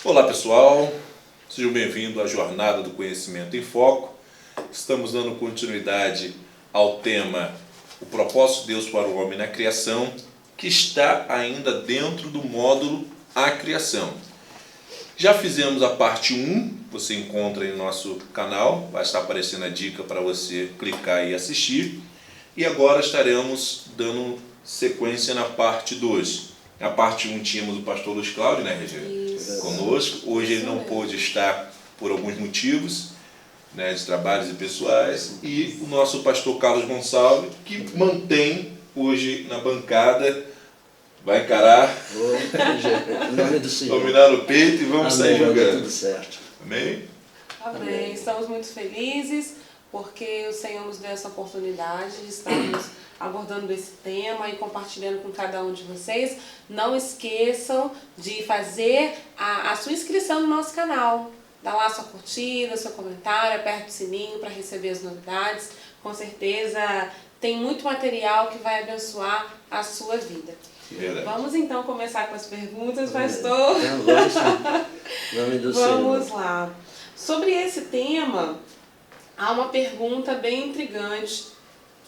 Olá pessoal, sejam bem-vindos à Jornada do Conhecimento em Foco. Estamos dando continuidade ao tema O Propósito de Deus para o Homem na Criação, que está ainda dentro do módulo A Criação. Já fizemos a parte 1, você encontra em nosso canal, vai estar aparecendo a dica para você clicar e assistir. E agora estaremos dando sequência na parte 2. Na parte 1 tínhamos o pastor Luiz Cláudio, né, Regina? Conosco. Hoje ele não pôde estar por alguns motivos, né, de trabalhos e pessoais. E o nosso pastor Carlos Gonçalves, que mantém hoje na bancada, vai encarar, Em nome do Senhor. dominar no peito e vamos sair jogando. Tudo certo. Amém? Amém. Estamos muito felizes porque o Senhor nos deu essa oportunidade de estarmos abordando esse tema e compartilhando com cada um de vocês. Não esqueçam de fazer a sua inscrição no nosso canal. Dá lá sua curtida, seu comentário, aperta o sininho para receber as novidades. Com certeza tem muito material que vai abençoar a sua vida. Verdade. Vamos então começar com as perguntas, pastor. Em nome do Senhor. Vamos lá. Sobre esse tema, há uma pergunta bem intrigante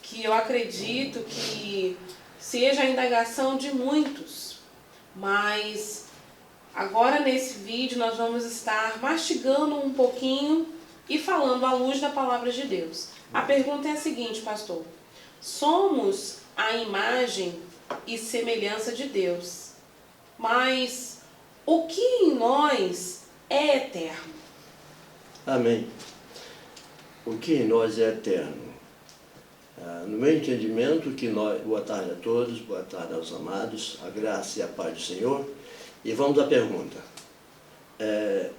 que eu acredito que seja a indagação de muitos, mas agora nesse vídeo nós vamos estar mastigando um pouquinho e falando à luz da palavra de Deus. A pergunta é a seguinte, pastor: somos a imagem e semelhança de Deus, mas o que em nós é eterno? Amém. O que em nós é eterno? No meu entendimento, boa tarde a todos, boa tarde aos amados, a graça e a paz do Senhor. E vamos à pergunta.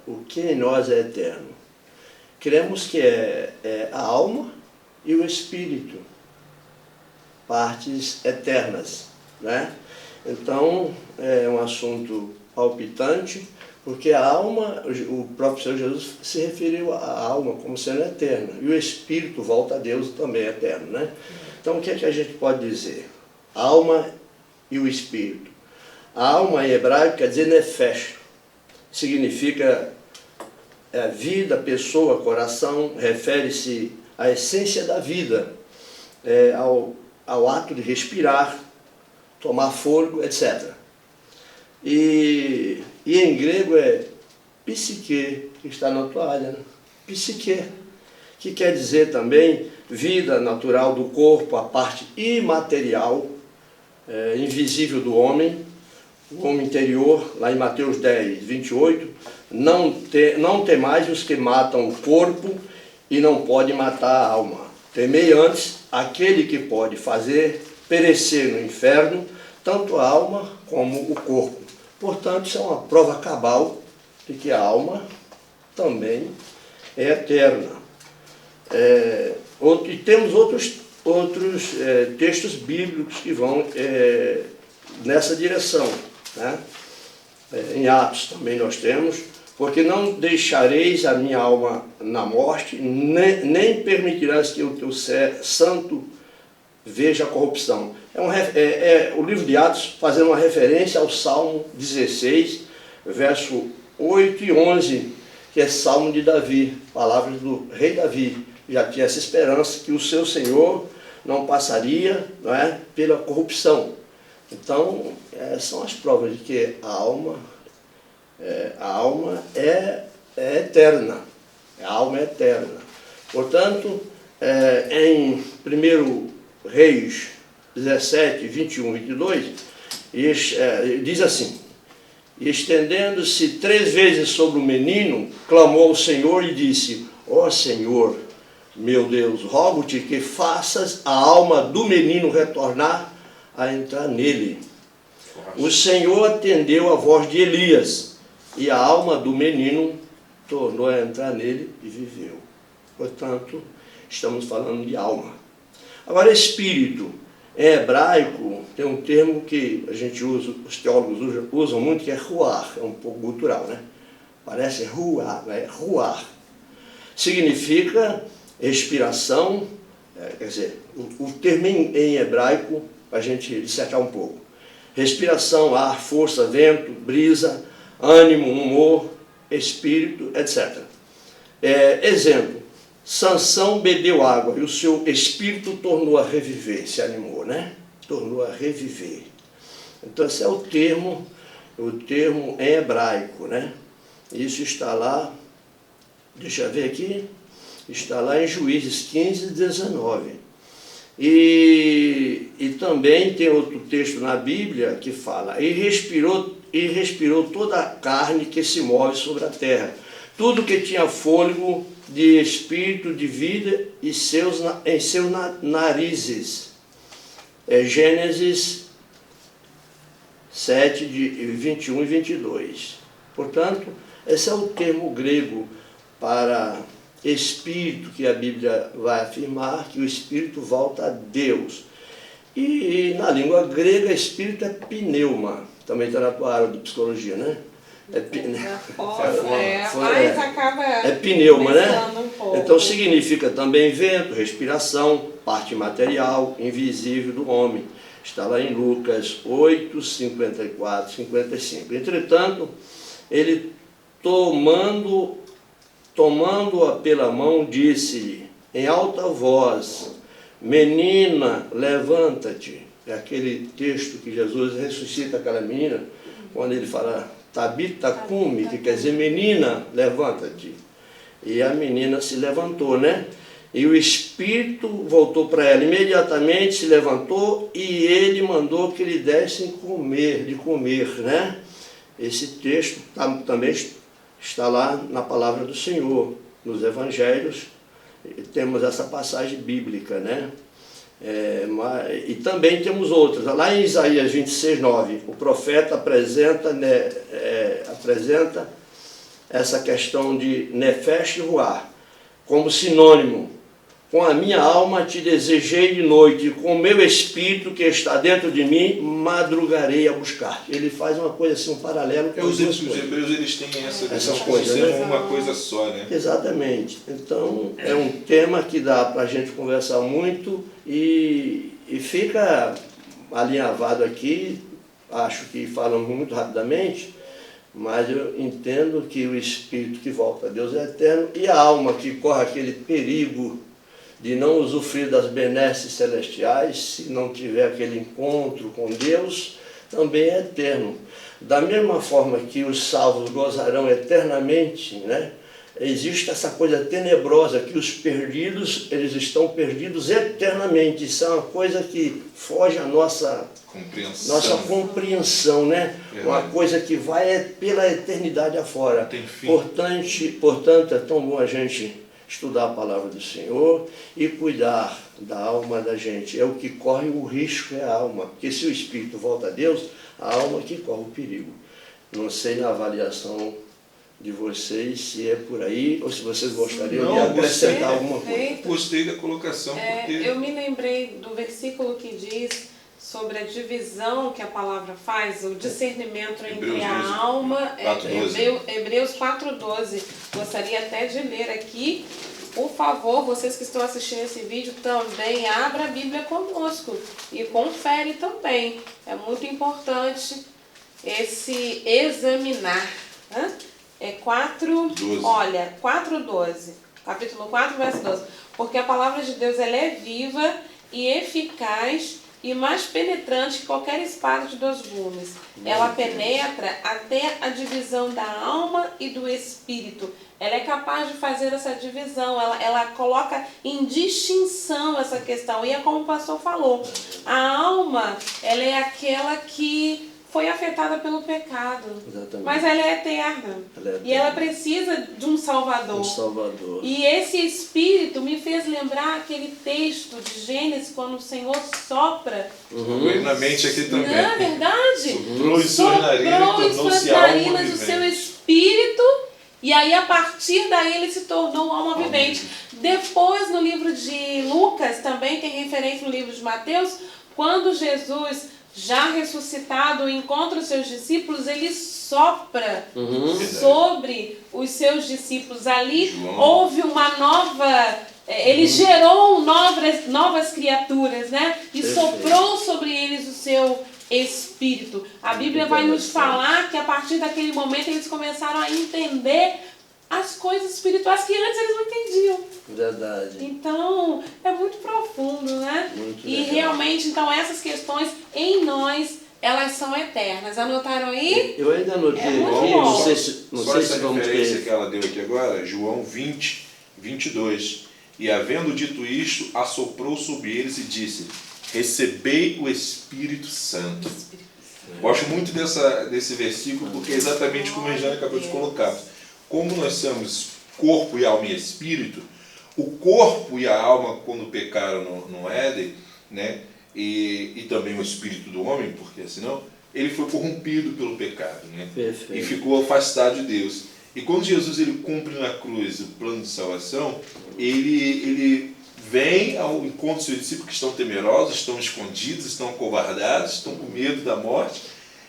O que em nós é eterno? Cremos que é a alma e o espírito, partes eternas, né? Então, é um assunto palpitante, porque a alma, o próprio Senhor Jesus se referiu à alma como sendo eterna, e o espírito volta a Deus também é eterno, né? Então, o que é que a gente pode dizer? A alma e o espírito. A alma em hebraico quer dizer nefesh, significa vida, pessoa, coração, refere-se à essência da vida, ao ato de respirar, tomar fôlego, etc. E em grego é psique, que está na toalha, né? Psique, que quer dizer também vida natural do corpo, a parte imaterial, invisível do homem, o homem interior, lá em Mateus 10, 28, não temais os que matam o corpo e não pode matar a alma. Temei antes aquele que pode fazer perecer no inferno tanto a alma como o corpo. Portanto, isso é uma prova cabal de que a alma também é eterna. E temos outros textos bíblicos que vão nessa direção, né? Em Atos também nós temos: porque não deixareis a minha alma na morte, nem permitirás que o teu santo veja a corrupção. O livro de Atos fazendo uma referência ao Salmo 16, verso 8 e 11, que é Salmo de Davi, palavras do rei Davi. Já tinha essa esperança que o seu Senhor não passaria, não é, pela corrupção. Então, são as provas de que a alma é eterna. A alma é eterna. Portanto, em 1 Reis 17, 21 e 22, diz assim: e estendendo-se 3 vezes sobre o menino, clamou ao Senhor e disse: ó Senhor, meu Deus, rogo-te que faças a alma do menino retornar a entrar nele. O Senhor atendeu a voz de Elias, e a alma do menino tornou a entrar nele e viveu. Portanto, estamos falando de alma. Agora, espírito. Em hebraico, tem um termo que a gente usa, os teólogos usam muito, que é ruar, é um pouco cultural, né? Parece ruar, né? Ruar. Significa respiração, quer dizer, o termo em hebraico, para a gente dissecar um pouco. Respiração, ar, força, vento, brisa, ânimo, humor, espírito, etc. Exemplo, Sansão bebeu água e o seu espírito tornou a reviver, se animou, né? Tornou a reviver. Então esse é o termo em hebraico, né? Isso está lá, deixa eu ver aqui, está lá em Juízes 15, 19. E também tem outro texto na Bíblia que fala, e respirou toda a carne que se move sobre a terra, tudo que tinha fôlego de espírito de vida em seus narizes. Gênesis 7, de 21 e 22. Portanto, esse é o termo grego para espírito, que a Bíblia vai afirmar que o espírito volta a Deus. E na língua grega, espírito é pneuma. Também está na tua área de psicologia, né? Mas acaba pneuma, né? um pouco. Então significa também vento, respiração, parte material, invisível do homem. Está lá em Lucas 8, 54, 55. Entretanto, ele tomando-a pela mão, disse-lhe em alta voz, menina, levanta-te. É aquele texto que Jesus ressuscita aquela menina, quando ele fala, Tabita cumi, que quer dizer, menina, levanta-te. E a menina se levantou, né? E o espírito voltou para ela. Imediatamente se levantou e ele mandou que lhe dessem de comer, né? Esse texto também está lá na palavra do Senhor, nos evangelhos. Temos essa passagem bíblica, né? E também temos outras. Lá em Isaías 26, 9, o profeta apresenta essa questão de nefesh ruah como sinônimo. Com a minha alma te desejei de noite, e com o meu espírito que está dentro de mim, madrugarei a buscar. Ele faz uma coisa assim, um paralelo com os hebreus, eles têm essas coisas, né? Uma coisa só, né? Exatamente. Então, é um tema que dá para a gente conversar muito e fica alinhavado aqui. Acho que falamos muito rapidamente, mas eu entendo que o espírito que volta a Deus é eterno e a alma que corre aquele perigo de não usufruir das benesses celestiais, se não tiver aquele encontro com Deus, também é eterno. Da mesma forma que os salvos gozarão eternamente, né? Existe essa coisa tenebrosa que os perdidos, eles estão perdidos eternamente. Isso é uma coisa que foge à nossa compreensão, né? Uma coisa que vai pela eternidade afora. Portanto, é tão bom a gente estudar a palavra do Senhor e cuidar da alma da gente. É o que corre o risco, é a alma. Porque se o espírito volta a Deus, a alma que corre o perigo. Não sei na avaliação de vocês se é por aí ou se vocês gostariam de acrescentar alguma coisa. Gostei da colocação. Eu me lembrei do versículo que diz sobre a divisão que a palavra faz, o discernimento entre a alma, Hebreus 4:12. Gostaria até de ler aqui. Por favor, vocês que estão assistindo esse vídeo também, abra a Bíblia conosco e confere também. É muito importante esse examinar. 4:12. Capítulo 4, verso 12. Porque a palavra de Deus ela é viva e eficaz e mais penetrante que qualquer espada de 2 gumes. Ela penetra até a divisão da alma e do espírito. Ela é capaz de fazer essa divisão, ela coloca em distinção essa questão. E é como o pastor falou, a alma ela é aquela que foi afetada pelo pecado. Exatamente. Mas ela é eterna. E ela precisa de um Salvador. E esse Espírito me fez lembrar aquele texto de Gênesis, quando o Senhor sopra. Veio na mente aqui também. Não é verdade? Soprou em suas narinas o seu Espírito. E aí, a partir daí, ele se tornou alma vivente. Depois, no livro de Lucas, também tem referência no livro de Mateus, quando Jesus, já ressuscitado, encontra os seus discípulos, ele sopra sobre os seus discípulos. Ali houve uma nova Ele gerou novas criaturas, né? E Perfeito. soprou sobre eles o seu Espírito. A Bíblia vai nos falar que a partir daquele momento eles começaram a entender as coisas espirituais que antes eles não entendiam. Verdade. Então, é muito profundo, né? Muito E legal. realmente, então, essas questões em nós, elas são eternas. Anotaram aí? Eu ainda anotei É muito aqui, bom. não sei se Só essa vamos referência que ter. ela deu aqui agora, João 20, 22. E havendo dito isto, assoprou sobre eles e disse: recebei o Espírito Santo. Gosto muito desse versículo, porque é exatamente como a Regiane acabou de colocar. Como nós somos corpo e alma e espírito, o corpo e a alma, quando pecaram no Éden, né, e também o espírito do homem, porque senão, ele foi corrompido pelo pecado, né, Perfeito. e ficou afastado de Deus. E quando Jesus ele cumpre na cruz o plano de salvação, ele vem ao encontro dos seus discípulos que estão temerosos, estão escondidos, estão acovardados, estão com medo da morte,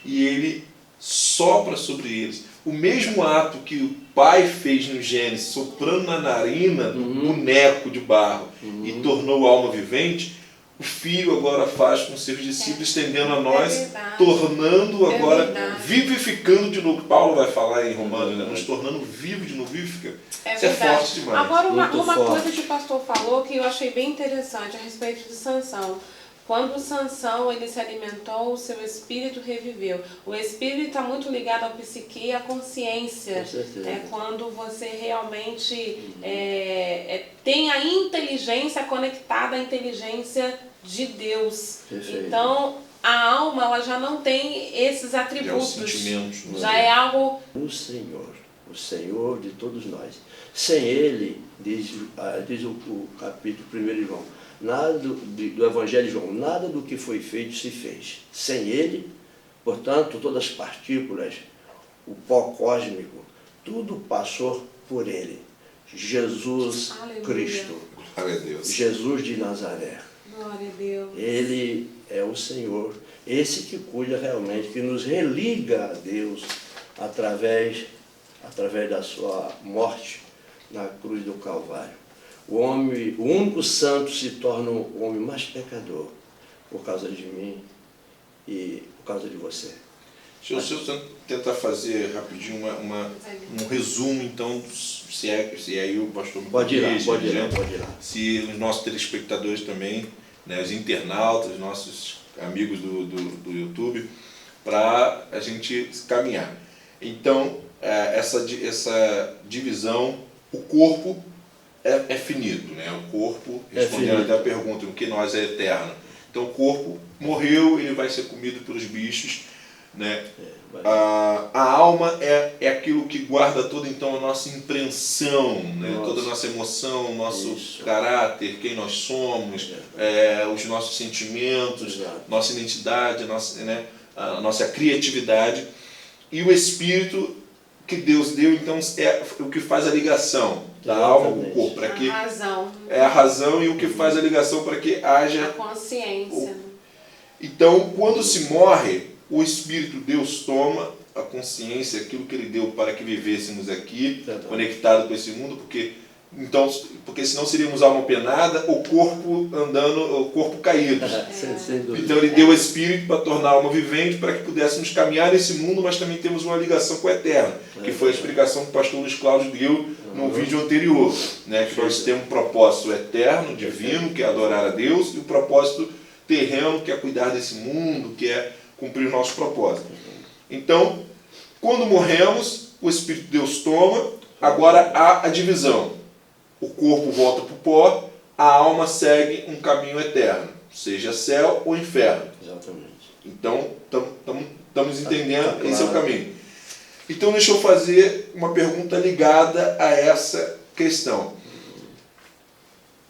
e ele sopra sobre eles. O mesmo ato que o pai fez no Gênesis, soprando na narina do boneco de barro e tornou alma vivente, o Filho agora faz com seus discípulos, estendendo a nós, tornando agora, vivificando de novo. Paulo vai falar em Romanos, né? Nos tornando vivo de novo, vivifica. Isso é forte demais. Agora, uma Muito forte. coisa que o pastor falou que eu achei bem interessante a respeito de Sansão. Quando Sansão ele se alimentou, o seu espírito reviveu. O espírito está muito ligado ao psique e à consciência. Com certeza. É quando você realmente tem a inteligência conectada à inteligência de Deus. Perfeito. Então, a alma ela já não tem esses atributos. sentimentos, né? Já é algo... O Senhor de todos nós. Sem Ele, diz o capítulo 1 de João, nada do Evangelho de João, nada do que foi feito se fez. Sem Ele, portanto, todas as partículas, o pó cósmico, tudo passou por Ele. Jesus Aleluia. Cristo, Glória a Deus. Jesus de Nazaré. Glória a Deus. Ele é o Senhor, esse que cuida realmente, que nos religa a Deus através da sua morte na cruz do Calvário. O único santo se torna o homem mais pecador por causa de mim e por causa de você. Deixa eu tentar fazer rapidinho um resumo, então, se aí o pastor me Pode ir lá, corrige, pode ir lá, né? pode ir lá. Se os nossos telespectadores também, né, os internautas, os nossos amigos do YouTube, para a gente caminhar. Então, essa divisão, o corpo é finito, né? O corpo, respondendo até a pergunta, o que nós é eterno. Então, o corpo morreu, ele vai ser comido pelos bichos, né? A alma é aquilo que guarda toda então a nossa impressão, né? Toda a nossa emoção, nosso caráter, quem nós somos, os nossos sentimentos, nossa identidade, a nossa criatividade. E o espírito que Deus deu, então, é o que faz a ligação da alma com o corpo. Para que, a razão. É a razão e o que faz a ligação para que haja... A consciência. Então, quando se morre, o Espírito Deus toma a consciência, aquilo que Ele deu para que vivêssemos aqui, conectado com esse mundo, porque senão seríamos alma penada, o corpo andando, o corpo caído. Então Ele deu o Espírito para tornar a alma vivente, para que pudéssemos caminhar nesse mundo, mas também temos uma ligação com o Eterno, que foi a explicação que o pastor Luiz Cláudio deu no vídeo anterior, né? Que nós temos um propósito eterno, divino, que é adorar a Deus, e o propósito terreno, que é cuidar desse mundo, que é cumprir o nosso propósito. Então, quando morremos, o Espírito de Deus toma, agora há a divisão. O corpo volta para o pó, a alma segue um caminho eterno, seja céu ou inferno. Exatamente. Então, estamos entendendo, esse é o caminho. Então, deixa eu fazer uma pergunta ligada a essa questão.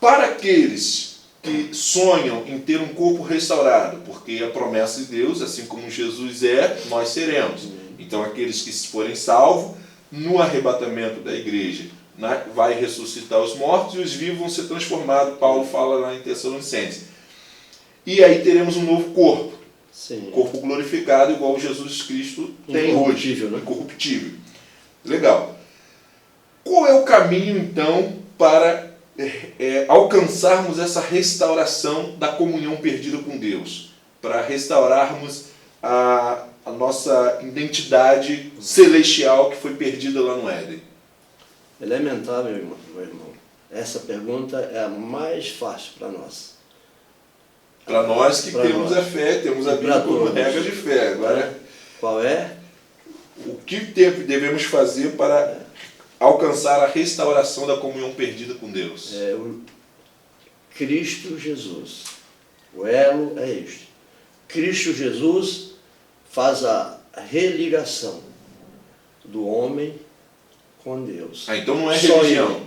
Para aqueles que sonham em ter um corpo restaurado, porque a promessa de Deus, assim como Jesus nós seremos. Então, aqueles que forem salvos, no arrebatamento da igreja, vai ressuscitar os mortos e os vivos vão ser transformados. Paulo fala lá em Tessalonicenses. E aí teremos um novo corpo. Sim. Corpo glorificado, igual Jesus Cristo tem hoje. Né? Incorruptível. Legal. Qual é o caminho, então, para alcançarmos essa restauração da comunhão perdida com Deus, para restaurarmos a nossa identidade celestial que foi perdida lá no Éden? Elementar, meu irmão. Essa pergunta é a mais fácil para nós. Para nós que Pra temos nós. a fé, temos a Bíblia como regra de fé. Agora, Qual é? o que devemos fazer para alcançar a restauração da comunhão perdida com Deus? É o Cristo Jesus. O elo é este. Cristo Jesus faz a religação do homem com Deus. Então não é Só religião. ele.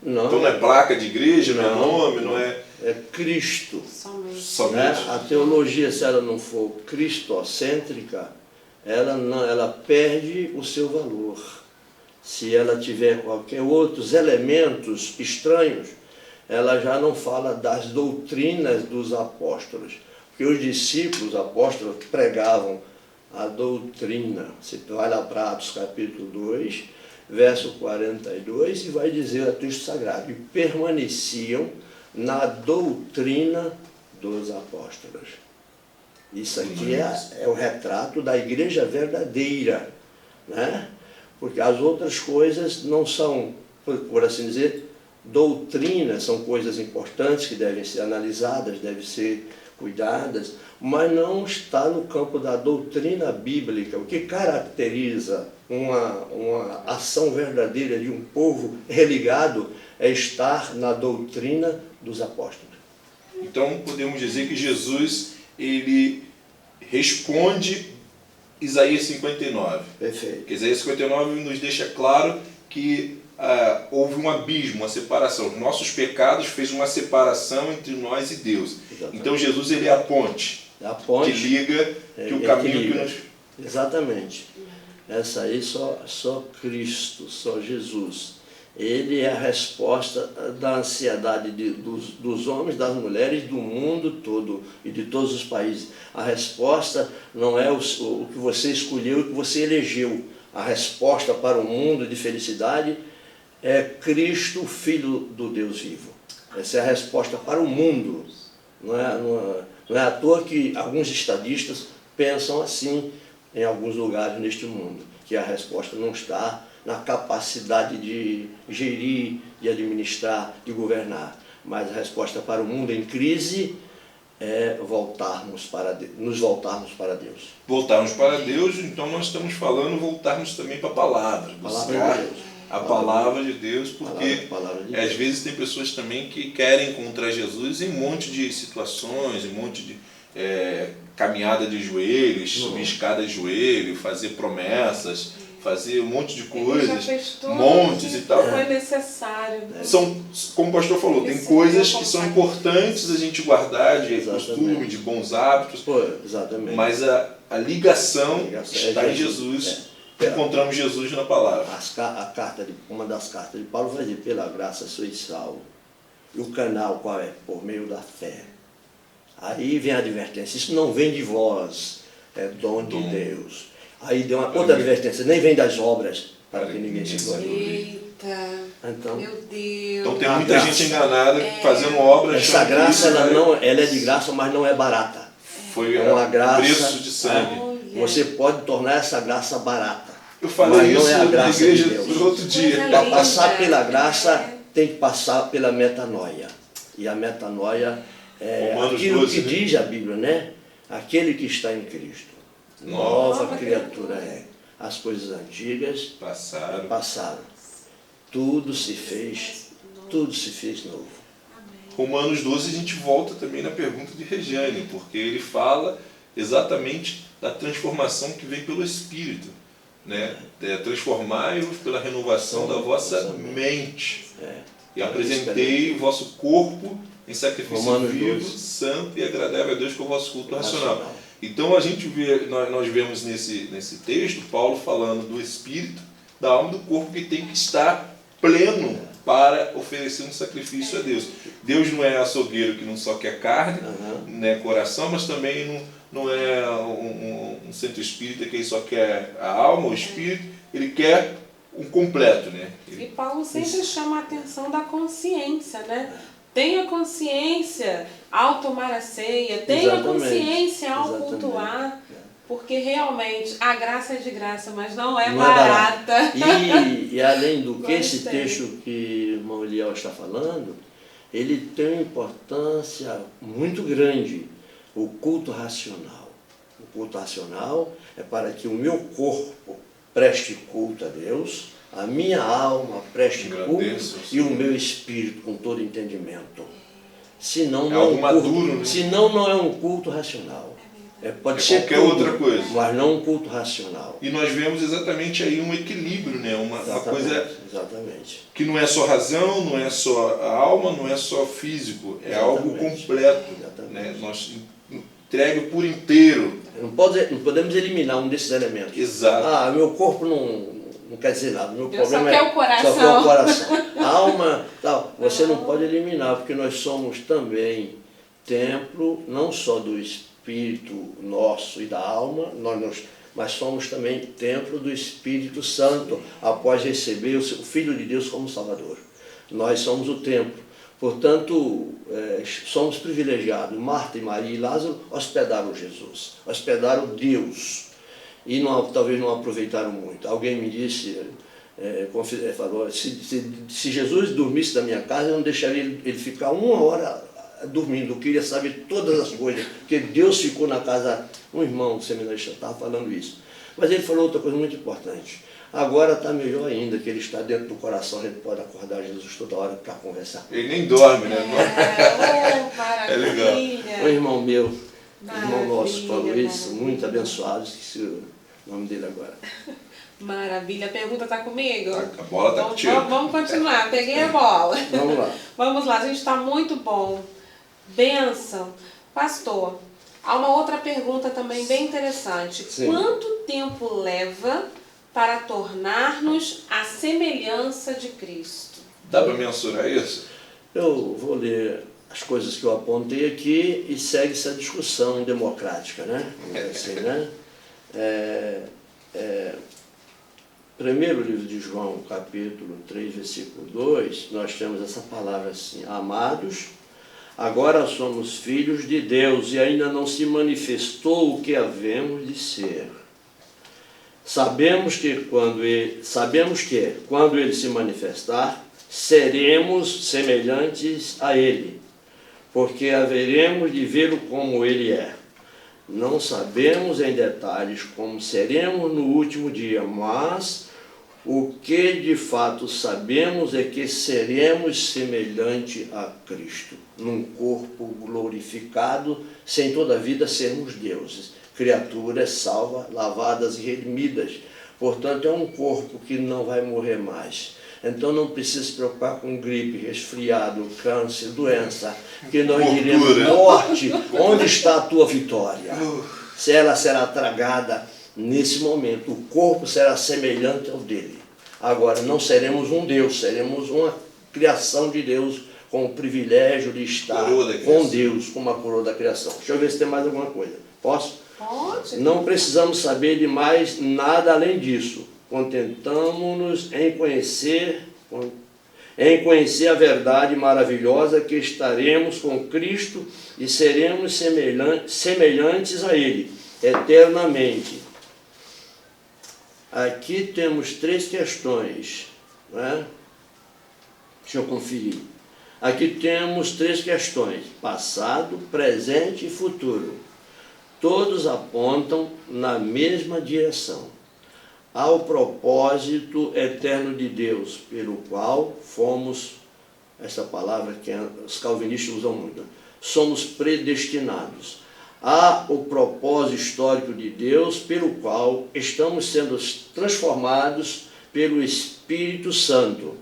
Não, Então não é placa de igreja, não é Não. nome, não é é Cristo. Somente. Né? somente. A teologia, se ela não for cristocêntrica, ela perde o seu valor. Se ela tiver qualquer outros elementos estranhos, ela já não fala das doutrinas dos apóstolos. Porque os discípulos, os apóstolos, pregavam a doutrina. Você vai lá para Atos capítulo 2, verso 42, e vai dizer a texto sagrado: e permaneciam na doutrina dos apóstolos. Isso aqui é o retrato da igreja verdadeira, né? Porque as outras coisas não são, por assim dizer, doutrinas, são coisas importantes que devem ser analisadas, devem ser cuidadas, mas não está no campo da doutrina bíblica. O que caracteriza uma ação verdadeira de um povo religado é estar na doutrina dos apóstolos. Então podemos dizer que Jesus, ele responde Isaías 59. Perfeito. Porque Isaías 59 nos deixa claro que houve um abismo, uma separação. Os nossos pecados fez uma separação entre nós e Deus. Exatamente. Então Jesus, ele é a ponte, A ponte que liga, que o que caminho liga. que nos... Exatamente. Essa aí só Cristo, só Jesus. Ele é a resposta da ansiedade dos homens, das mulheres, do mundo todo e de todos os países. A resposta não é o que você escolheu, o que você elegeu. A resposta para o mundo de felicidade é Cristo, Filho do Deus vivo. Essa é a resposta para o mundo. Não é à toa que alguns estadistas pensam assim em alguns lugares neste mundo, que a resposta não está na capacidade de gerir, de administrar, de governar. Mas a resposta para o mundo em crise é nos voltarmos para Deus. Voltarmos para Deus, então nós estamos falando voltarmos também para a palavra. Buscar a palavra de Deus, porque Palavra de às Deus. vezes tem pessoas também que querem encontrar Jesus em um monte de situações, em um monte de caminhada de joelhos, subir escada de joelho, fazer promessas, fazer um monte de coisas, montes e tal. Foi necessário. São, como o pastor falou, tem coisas que são importantes a gente guardar, de Exatamente. costume, de bons hábitos, Pô, exatamente. mas a ligação está é em Jesus. É. Encontramos Jesus na palavra. Uma das cartas de Paulo vai dizer: pela graça sois salvos. E o canal qual é? Por meio da fé. Aí vem a advertência: isso não vem de vós, é dom de Deus. Aí deu uma outra advertência: nem vem das obras, para que ninguém se glorie. Eita, Então, meu Deus. Então tem A muita graça. gente enganada fazendo obras. essa achando que graça isso ela é de graça, mas não é barata. foi É uma graça. preço de sangue. Você pode tornar essa graça barata. Eu falei Mas não isso é a na graça igreja de Deus. no outro dia. Coisa Para linda. passar pela graça, tem que passar pela metanoia. E a metanoia é Romanos aquilo 12, que né? diz a Bíblia, né? Aquele que está em Cristo. Nova Nova criatura é. As coisas antigas Passaram. passaram. Tudo se fez novo. Romanos 12 a gente volta também na pergunta de Regiane, porque ele fala exatamente da transformação que vem pelo Espírito, né? Transformai-vos pela renovação da vossa mente. E apresentei o vosso corpo em sacrifício Romanos vivo, 12. santo e agradável a Deus, que é o vosso culto racional. Então a gente vê, nós vemos nesse texto Paulo falando do Espírito, da alma e do corpo que tem que estar pleno para oferecer um sacrifício a Deus. Deus não é açougueiro que não só quer carne, né, coração, mas também não é um centro espírita que ele só quer a alma, o espírito, ele quer um completo, né? E Paulo sempre chama a atenção da consciência, né? Tenha consciência ao tomar a ceia, tenha Exatamente. consciência ao Exatamente. cultuar, porque realmente a graça é de graça, mas não é Não barata. é barato. E além do que esse Gostei. texto que o irmão Eliel está falando, ele tem uma importância muito grande, o culto racional. O culto racional é para que o meu corpo preste culto a Deus, a minha alma preste culto e o meu espírito com todo entendimento. Senão não algo maduro, né? Senão não é um culto racional. Pode ser qualquer tudo, outra coisa. mas não um culto racional. E nós vemos exatamente aí um equilíbrio, né? Uma coisa Exatamente. que não é só razão, não é só a alma, não é só físico, é algo completo. Né? Nós entregue por inteiro. Não podemos eliminar um desses elementos. Exato. Meu corpo não quer dizer nada. Meu Deus problema só quer o coração. Só quer o coração. A alma, tal, você não pode eliminar, porque nós somos também templo, não só do Espírito nosso e da alma, mas somos também templo do Espírito Santo, após receber o Filho de Deus como Salvador. Nós somos o templo. Portanto, somos privilegiados. Marta e Maria e Lázaro hospedaram Jesus, hospedaram Deus. E talvez não aproveitaram muito. Alguém me disse, falou, se Jesus dormisse na minha casa, eu não deixaria ele ficar 1 hora dormindo. Eu queria saber todas as coisas, porque Deus ficou na casa. Um irmão seminarista estava falando isso. Mas ele falou outra coisa muito importante. Agora está melhor ainda, que ele está dentro do coração, a gente pode acordar Jesus toda hora para conversar. Ele nem dorme, né? Maravilha. É legal. Um irmão meu, irmão nosso, falou isso, muito abençoado, esqueci o nome dele agora. Maravilha. A pergunta está comigo? A bola está contigo. Vamos continuar. Peguei a bola. Vamos lá. Vamos lá, a gente está muito bom. Bênção. Pastor, há uma outra pergunta também bem interessante. Sim. Quanto tempo leva para tornar-nos a semelhança de Cristo? Dá para mensurar isso? Eu vou ler as coisas que eu apontei aqui e segue essa discussão democrática, né? Vamos dizer assim, né? Primeiro livro de João, capítulo 3, versículo 2, nós temos essa palavra assim: amados, agora somos filhos de Deus e ainda não se manifestou o que havemos de ser. Sabemos que quando ele se manifestar, seremos semelhantes a ele, porque haveremos de vê-lo como ele é. Não sabemos em detalhes como seremos no último dia, mas o que de fato sabemos é que seremos semelhante a Cristo, num corpo glorificado, sem todavia sermos deuses, criaturas salvas, lavadas e redimidas. Portanto, é um corpo que não vai morrer mais. Então não precisa se preocupar com gripe, resfriado, câncer, doença, que nós diremos: morte, onde está a tua vitória? Se ela será tragada nesse momento, o corpo será semelhante ao dele. Agora, não seremos um Deus, seremos uma criação de Deus, com o privilégio de estar com Deus, com uma coroa da criação. Deixa eu ver se tem mais alguma coisa. Posso? Pode. Não precisamos saber de mais nada além disso. Contentamo-nos em conhecer a verdade maravilhosa, que estaremos com Cristo e seremos semelhantes a Ele eternamente. Aqui temos 3 questões, não é? Deixa eu conferir. Aqui temos 3 questões: passado, presente e futuro. Todos apontam na mesma direção, ao propósito eterno de Deus, pelo qual fomos, essa palavra que os calvinistas usam muito, somos predestinados. Há o propósito histórico de Deus, pelo qual estamos sendo transformados pelo Espírito Santo.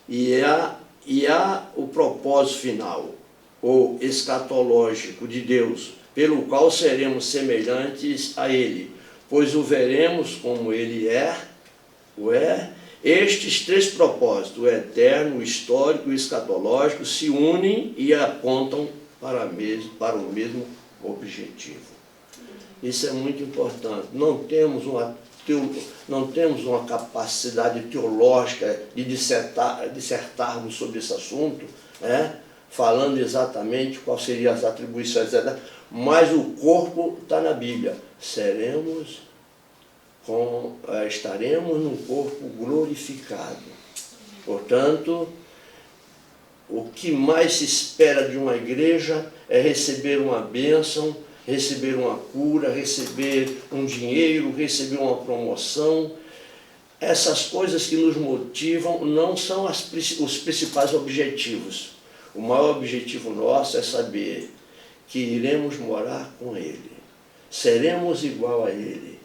E há o propósito final, ou escatológico de Deus, pelo qual seremos semelhantes a Ele, pois o veremos como Ele é. Estes 3 propósitos, o eterno, o histórico e o escatológico, se unem e apontam para o mesmo objetivo. Isso é muito importante. Não temos uma não temos uma capacidade teológica de dissertarmos sobre esse assunto, né? Falando exatamente quais seriam as atribuições, etc. Mas o corpo está na Bíblia. Estaremos num corpo glorificado. Portanto, o que mais se espera de uma igreja é receber uma bênção, receber uma cura, receber um dinheiro, receber uma promoção. Essas coisas que nos motivam não são os principais objetivos. O maior objetivo nosso é saber que iremos morar com Ele, seremos igual a Ele,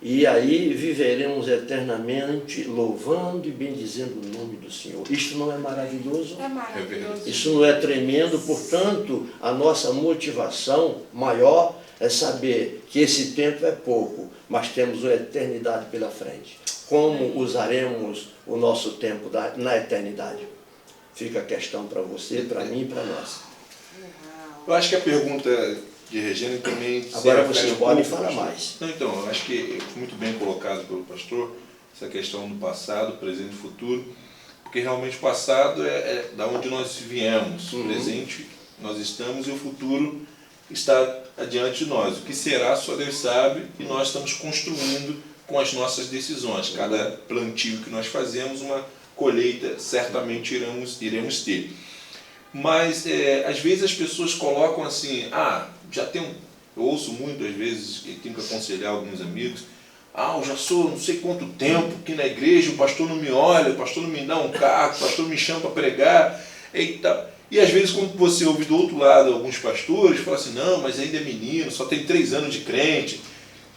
e aí viveremos eternamente louvando e bendizendo o nome do Senhor. Isto não é maravilhoso? É maravilhoso. Isso não é tremendo? Portanto, a nossa motivação maior é saber que esse tempo é pouco, mas temos uma eternidade pela frente. Como usaremos o nosso tempo na eternidade? Fica a questão para você, para mim e para nós. Eu acho que a pergunta de Regina também... Agora vocês podem falar mais. Não, então, eu acho que foi muito bem colocado pelo pastor, essa questão do passado, presente e futuro, porque realmente o passado é da onde nós viemos, o presente nós estamos e o futuro está adiante de nós. O que será, só Deus sabe, e nós estamos construindo com as nossas decisões. Cada plantio que nós fazemos, uma colheita certamente iremos ter. Mas às vezes as pessoas colocam assim, eu ouço muito às vezes, que tenho que aconselhar alguns amigos, eu já sou não sei quanto tempo aqui na igreja, o pastor não me olha, o pastor não me dá um cargo, o pastor não me chama para pregar, e às vezes quando você ouve do outro lado alguns pastores, fala assim, não, mas ainda é menino, só tem 3 anos de crente.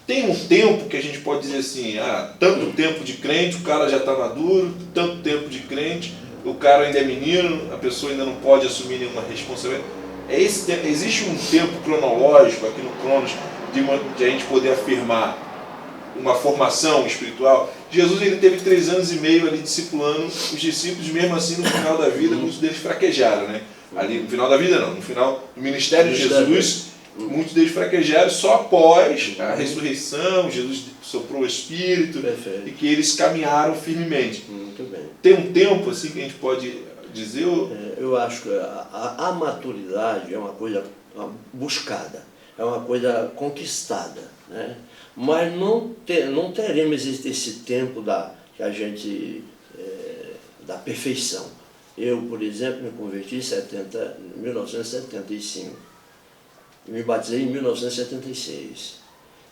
Tem um tempo que a gente pode dizer assim, tanto tempo de crente, o cara já está maduro, tanto tempo de crente, o cara ainda é menino, a pessoa ainda não pode assumir nenhuma responsabilidade. Existe um tempo cronológico aqui no Cronos de a gente poder afirmar uma formação espiritual. Jesus ele teve 3 anos e meio ali discipulando os discípulos, mesmo assim no final da vida muitos deles fraquejaram, né? Ali no final da vida não, no final do ministério de Jesus, muitos deles fraquejaram só após a ressurreição, Jesus soprou o Espírito. Perfeito. E que eles caminharam firmemente. Muito bem. Tem um tempo assim que a gente pode dizer? Eu acho que a maturidade é uma coisa buscada, é uma coisa conquistada, né? Mas não teremos esse tempo da perfeição. Eu, por exemplo, me converti em 1975. Me batizei em 1976.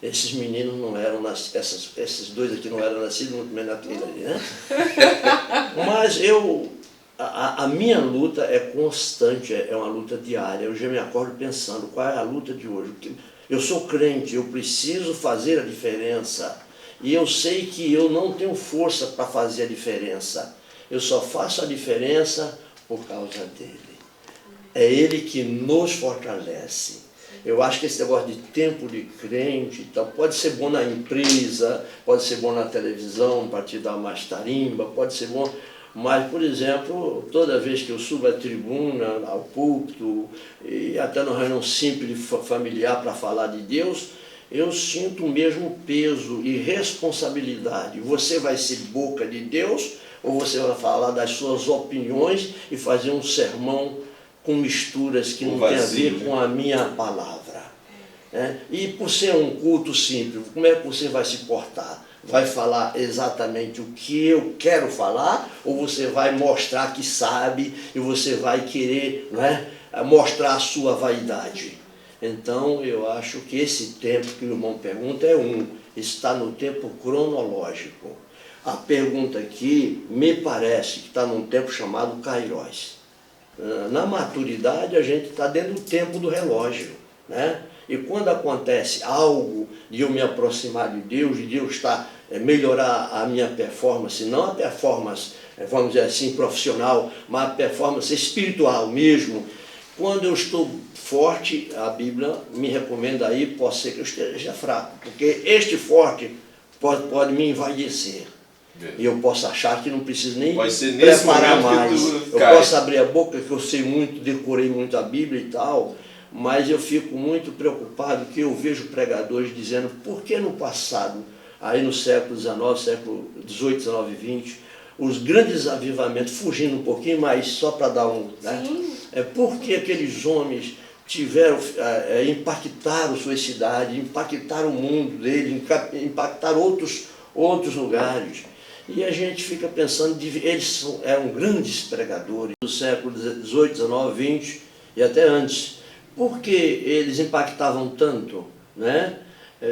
Esses meninos não eram nascidos, esses dois aqui não eram nascidos, muito menos aquele ali, né? Mas a minha luta é constante, é uma luta diária. Eu já me acordo pensando, qual é a luta de hoje? Eu sou crente, eu preciso fazer a diferença. E eu sei que eu não tenho força para fazer a diferença. Eu só faço a diferença por causa dele. É ele que nos fortalece. Eu acho que esse negócio de tempo de crente, então, pode ser bom na empresa, pode ser bom na televisão, para te dar mais tarimba, pode ser bom, mas, por exemplo, toda vez que eu subo à tribuna, ao púlpito, e até no reunião simples familiar para falar de Deus, eu sinto o mesmo peso e responsabilidade. Você vai ser boca de Deus ou você vai falar das suas opiniões e fazer um sermão com misturas que não tem a ver com a minha palavra? E por ser um culto simples, como é que você vai se portar? Vai falar exatamente o que eu quero falar ou você vai mostrar que sabe e você vai querer, mostrar a sua vaidade? Então eu acho que esse tempo que o irmão pergunta está no tempo cronológico. A pergunta aqui me parece que está num tempo chamado Kairos. Na maturidade a gente está dentro do tempo do relógio, né? E quando acontece algo de eu me aproximar de Deus melhorar a minha performance, não a performance, vamos dizer assim, profissional, mas a performance espiritual mesmo, quando eu estou forte, a Bíblia me recomenda aí, pode ser que eu esteja fraco, porque este forte pode me envaidecer. E eu posso achar que não preciso nem preparar mais. Eu posso abrir a boca, que eu sei muito, decorei muito a Bíblia e tal, mas eu fico muito preocupado que eu vejo pregadores dizendo, por que no passado aí no século XIX, século XVIII, XIX e XX, os grandes avivamentos, fugindo um pouquinho, mas só para dar um... Né? Porque aqueles homens tiveram, impactaram suas cidades, impactaram o mundo deles, impactaram outros lugares. E a gente fica pensando, eles eram grandes pregadores do século XVIII, XIX, XX e até antes. Por que eles impactavam tanto? Né?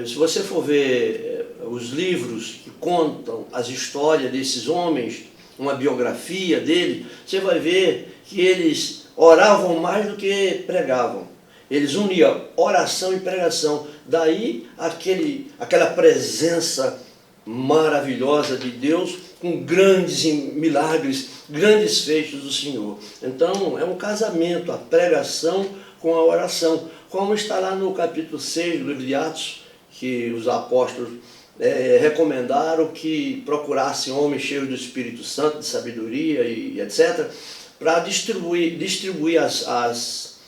Se você for ver os livros que contam as histórias desses homens, uma biografia dele, você vai ver que eles oravam mais do que pregavam. Eles uniam oração e pregação. Daí aquela presença maravilhosa de Deus com grandes milagres, grandes feitos do Senhor. Então é um casamento, a pregação com a oração. Como está lá no capítulo 6 do livro de Atos, que os apóstolos recomendaram que procurassem homens cheios do Espírito Santo, de sabedoria e etc., para distribuir as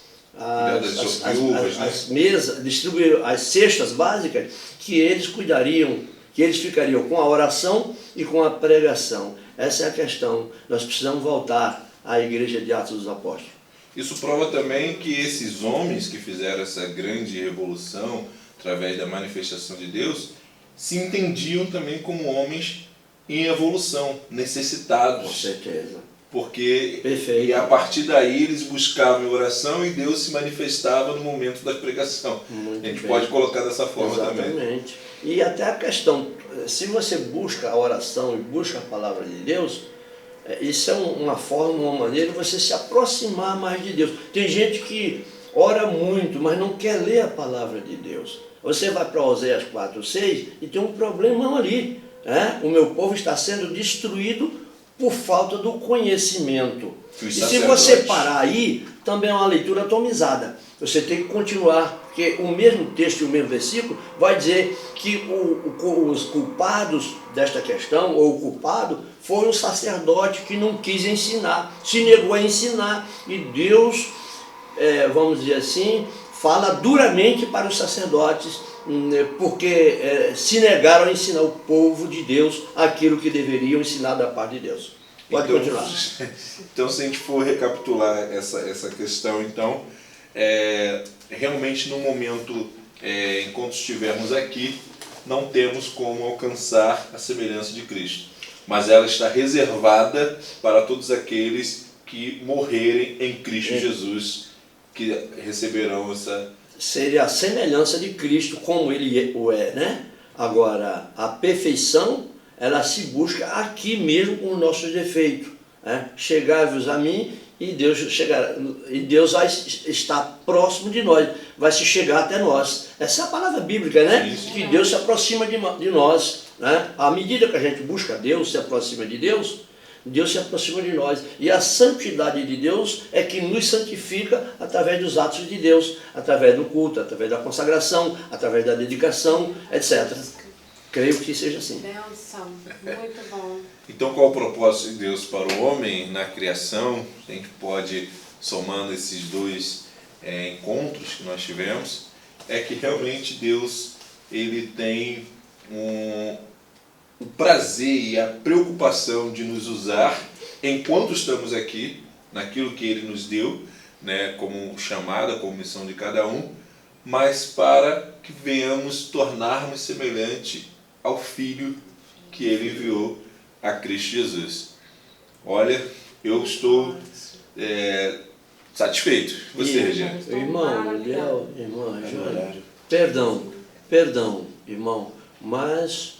mesas, distribuir as cestas básicas, que eles cuidariam, que eles ficariam com a oração e com a pregação. Essa é a questão. Nós precisamos voltar à igreja de Atos dos Apóstolos. Isso prova também que esses homens que fizeram essa grande revolução através da manifestação de Deus se entendiam também como homens em evolução, necessitados. Com certeza. Porque Perfeito. E a partir daí eles buscavam oração e Deus se manifestava no momento da pregação. Muito a gente bem. Pode colocar dessa forma. Exatamente. Também. E até a questão, se você busca a oração e busca a palavra de Deus, isso é uma forma, uma maneira de você se aproximar mais de Deus. Tem gente que ora muito, mas não quer ler a palavra de Deus. Você vai para Oséias 4:6 e tem um problema ali. O meu povo está sendo destruído por falta do conhecimento. E se você parar aí, também é uma leitura atomizada. Você tem que continuar, porque o mesmo texto e o mesmo versículo vai dizer que os culpados desta questão, ou o culpado, foi o sacerdote que não quis ensinar, se negou a ensinar. E Deus, vamos dizer assim, fala duramente para os sacerdotes, porque se negaram a ensinar o povo de Deus aquilo que deveriam ensinar da parte de Deus. Pode continuar. Então, se a gente for recapitular essa questão, então, realmente no momento, enquanto estivermos aqui, não temos como alcançar a semelhança de Cristo. Mas ela está reservada para todos aqueles que morrerem em Cristo Jesus, que receberão essa... Seria a semelhança de Cristo, como Ele o é, né? Agora, a perfeição, ela se busca aqui mesmo com os nossos defeitos. Chegai-vos a mim e Deus vai estar próximo de nós, vai se chegar até nós. Essa é a palavra bíblica, né? Sim. Que Deus se aproxima de nós. Né? À medida que a gente busca Deus, se aproxima de Deus, Deus se aproxima de nós. E a santidade de Deus é que nos santifica através dos atos de Deus, através do culto, através da consagração, através da dedicação, etc. Creio que seja assim. Benção. Muito bom. Então, qual o propósito de Deus para o homem na criação? A gente pode, somando esses dois encontros que nós tivemos, é que realmente Deus ele tem o prazer e a preocupação de nos usar enquanto estamos aqui, naquilo que Ele nos deu, né, como chamada, como missão de cada um, mas para que venhamos tornarmos semelhante ao Filho que Ele enviou, a Cristo Jesus. Olha, eu estou satisfeito. Você, Regiane? Irmão, Léo, irmã, perdão, irmão, mas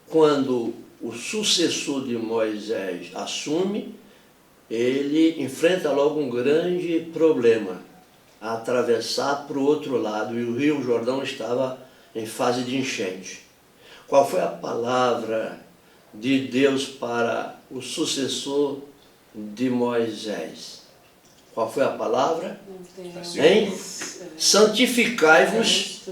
quando o sucessor de Moisés assume, ele enfrenta logo um grande problema, atravessar para o outro lado, e o Rio Jordão estava em fase de enchente. Qual foi a palavra de Deus para o sucessor de Moisés? Qual foi a palavra? Santificai-vos,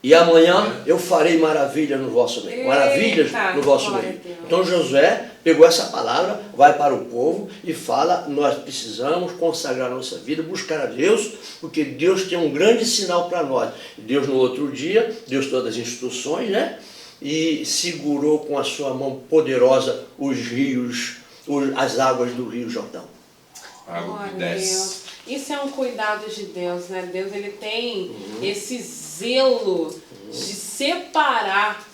e amanhã eu farei maravilhas no vosso meio. Maravilhas no vosso meio. Então Josué pegou essa palavra, vai para o povo e fala: nós precisamos consagrar nossa vida, buscar a Deus, porque Deus tem um grande sinal para nós. Deus no outro dia, Deus todas as instruções, né? e segurou com a sua mão poderosa os rios, as águas do Rio Jordão. Água que Glória a desce. Deus. Isso é um cuidado de Deus, né? Deus, ele tem esse zelo de separar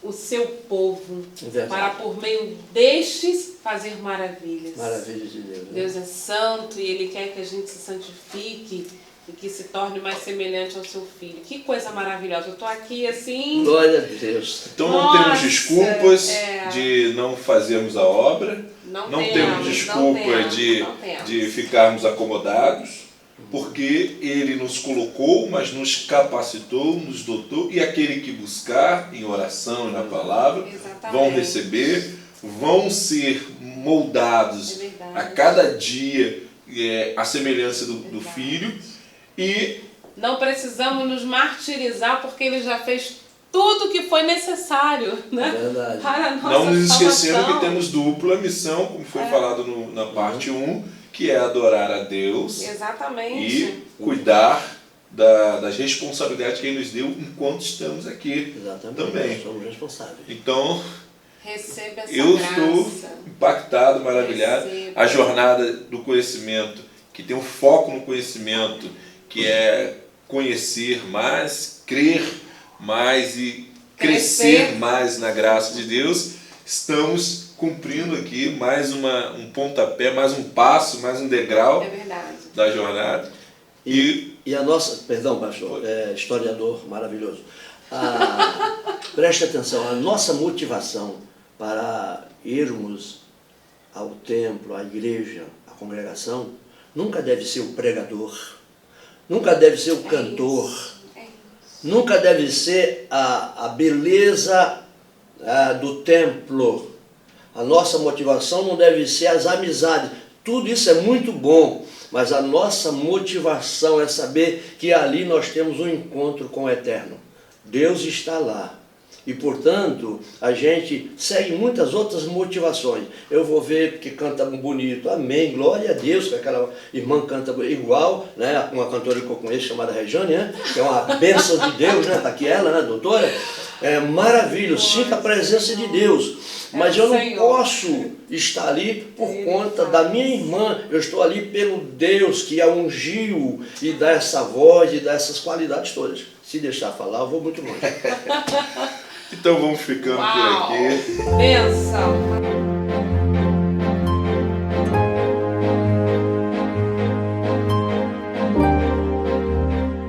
o seu povo Verdade. para, por meio destes, fazer maravilhas. Maravilha de Deus. Né? Deus é santo e Ele quer que a gente se santifique e que se torne mais semelhante ao seu Filho. Que coisa maravilhosa. Eu estou aqui assim... Glória a Deus. Então não Nossa, temos desculpas é. de não fazermos a obra, Não temos temos, desculpa não temos, de, não temos. de ficarmos acomodados, porque Ele nos colocou, mas nos capacitou, nos dotou, e aquele que buscar em oração e na palavra Exatamente. vão receber, vão ser moldados É verdade. a cada dia à semelhança do Filho, e Não precisamos nos martirizar porque Ele já fez tudo que foi necessário, né? Verdade. Para a nossa não nos esquecendo salvação. que temos dupla missão, como foi falado na parte 1, que é adorar a Deus Exatamente. e cuidar das responsabilidades que Ele nos deu enquanto estamos aqui Exatamente. também. Somos responsáveis. Então, Receba essa eu graça. estou impactado, maravilhado. Receba. A jornada do conhecimento, que tem um foco no conhecimento, que é conhecer mais, crer mais e crescer mais na graça de Deus. Estamos cumprindo aqui mais um pontapé, mais um passo, mais um degrau É verdade. da jornada. E a nossa, perdão, pastor, historiador maravilhoso. Preste atenção, a nossa motivação para irmos ao templo, à igreja, à congregação, nunca deve ser o pregador, nunca deve ser o cantor, É isso. nunca deve ser a beleza do templo. A nossa motivação não deve ser as amizades. Tudo isso é muito bom, mas a nossa motivação é saber que ali nós temos um encontro com o Eterno. Deus está lá. E, portanto, a gente segue muitas outras motivações. Eu vou ver porque canta bonito. Amém, glória a Deus, que aquela irmã canta igual, né? Uma cantora que eu conheço chamada Regiane, né? Que é uma bênção de Deus, né? Está aqui ela, né, doutora? É maravilhoso, sinta a presença de Deus. Mas eu não posso estar ali por conta da minha irmã. Eu estou ali pelo Deus que a ungiu e dá essa voz e dá essas qualidades todas. Se deixar falar, eu vou muito longe. Então vamos ficando por aqui. Bênção.